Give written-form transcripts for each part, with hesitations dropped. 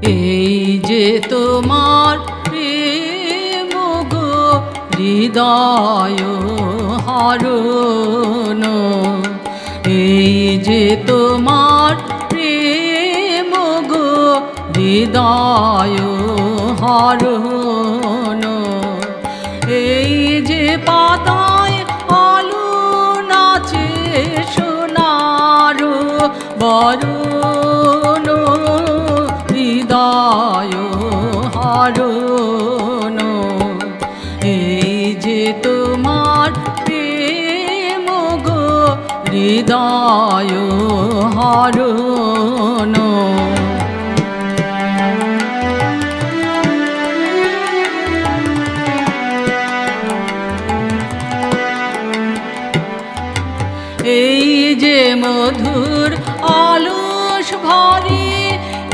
এই যে তোমার প্রেম গো হৃদয় হরণ, এই যে তোমার প্রেম গো হৃদয় হরণ, এই যে পাতায় আলো নাচে সোনার বরণ, হৃদয় হরণ, এই যে তোমার প্রেম গো হৃদয় হরণ। এই যে মধুর আলস ভরে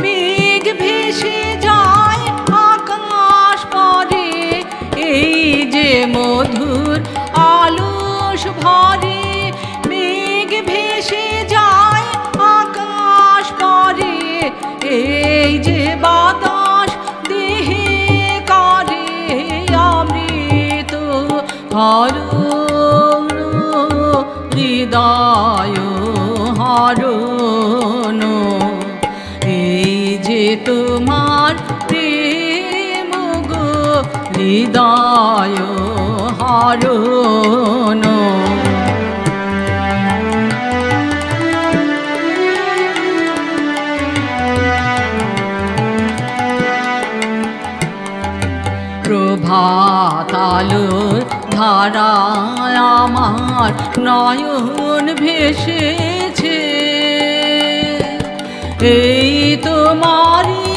মেঘ ভেসে যায় আকাশ পরে, এই যে মধুর আলস ভরে মেঘ ভেসে যায় আকাশ পরে, এই যে বাতাস দেহে করে অমৃত হরণ, হৃদয় হরণ, এই যে তোমার প্রেম গো হৃদয় হরণ। প্রভাত আলোর ধারায় আমার নয়ন ভেসেছে, এই তোমারি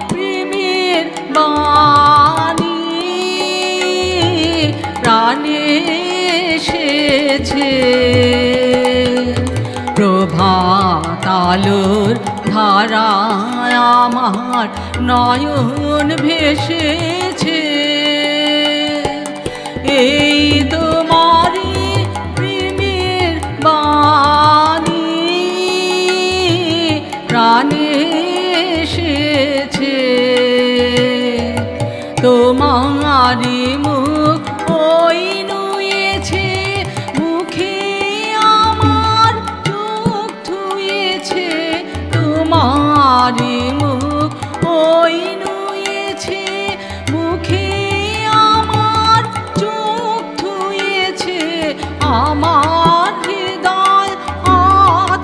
প্রেমের বাণী প্রাণে এসেছে। প্রভাত আলোর ধারায় আমার নয়ন ভেসেছে, এই তোমারি প্রেমের বাণী প্রাণে এসেছে। তোমারি মুখ ওই নুয়েছে, মুখে আমার চোখ ধুয়েছে, তোমারি মুখ ওই নুয়েছে, মুখে আমার চোখ ধুয়েছে, আমার হৃদয়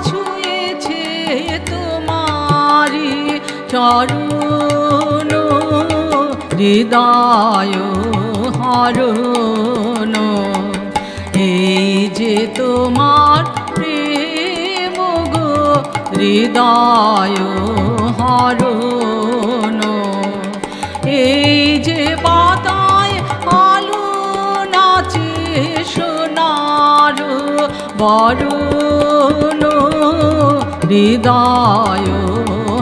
ছুঁয়েছে তোমারি চরণ, হৃদয় হরণ, এই যে তোমার প্রেম গো হৃদয় হরণ, এই যে পাতায় আলো নাচে সোনার বরণ, হৃদয়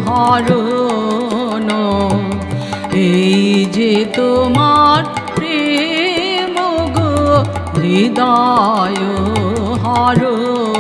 হরণ, এই যে তোমার প্রেম গো হৃদয় হরণ।